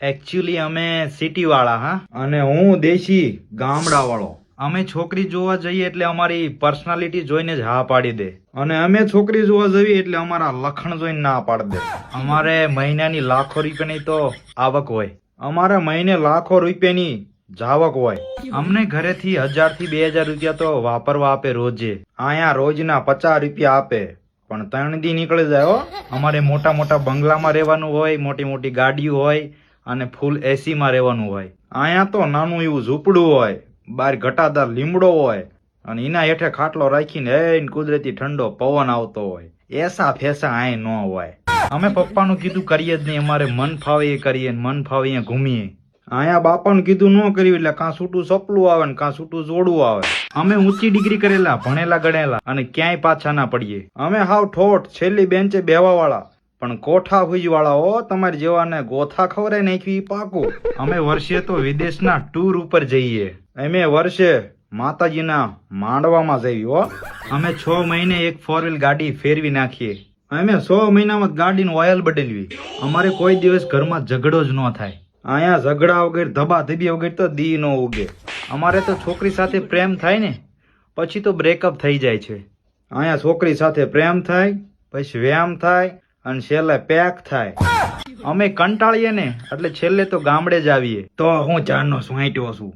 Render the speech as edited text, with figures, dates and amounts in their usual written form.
Actually અમે city વાળા હા, અને હું દેશી ગામડા વાળો. અમે છોકરી જોવા જઈએ એટલે અમારી પર્સનાલિટી જોઈને જ હા પાડી દે, અને અમે છોકરી જોવા જઈએ એટલે અમારા લખણ જોઈને ના પાડી દે. અમારે મહિનાની લાખો રૂપિયાની તો આવક હોય, અમારે મહિને લાખો રૂપિયાની જાવક હોય. અમને ઘરેથી 1000 થી 2000 રૂપિયા તો વાપરવા આપે રોજે. અહીંયા રોજના 50 રૂપિયા આપે, પણ 3 દી નીકળી જાય હો. અમારે મોટા મોટા બંગલામાં રહેવાનું હોય, મોટી મોટી ગાડીઓ હોય, અને ફૂલ એસી માં રહેવાનું હોય. અહીંયા તો નાનું એવું ઝૂંપડું હોય, બહાર ઘટાદાર લીમડો હોય, અને એના હેઠે ખાટલો રાખીને કુદરતી ઠંડો પવન આવતો હોય. એસા ફેસા આય ન હોય. અમે પપ્પાનું કીધું કરીએ જ નહીં, અમારે મન ફાવે એ કરીએ, મન ફાવે એ ઘૂમીએ. અહીંયા બાપાનું કીધું ન કર્યું એટલે કાં છૂટું સપલું આવે ને કાં છૂટું જોડું આવે. અમે ઊંચી ડિગ્રી કરેલા, ભણેલા ગણેલા, અને ક્યાંય પાછા ના પડીએ. અમે હાવ ઠોઠ છેલ્લી બેન્ચે બેહવા વાળા, પણ કોઠા હુઈ વાળા હો. તમારી જેવાને ગોથા ખવરાય નાખવી પાકું. અમે વર્ષે તો વિદેશના ટૂર ઉપર જઈએ. અમે વર્ષે માતાજીના માંડવામાં જઈએ હો. અમે 6 મહિને એક 4 વ્હીલ ગાડી ફેરવી નાખીએ. અમે 6 મહિનામાં ગાડીનું ઓઇલ બદલવી. અમારે કોઈ દિવસ ઘરમાં ઝઘડો જ ન થાય. અહીંયા ઝઘડા વગર ધબા ધબી વગર તો દી ન ઉગે. અમારે તો છોકરી સાથે પ્રેમ થાય ને પછી તો બ્રેકઅપ થઈ જાય છે. અહીંયા છોકરી સાથે પ્રેમ થાય, પછી વ્યાયામ થાય, અને છેલ્લે પેક થાય. અમે કંટાળીએ ને એટલે છેલ્લે તો ગામડે જ આવીએ. તો હું ચારનો સ્વાંટ્યો છું.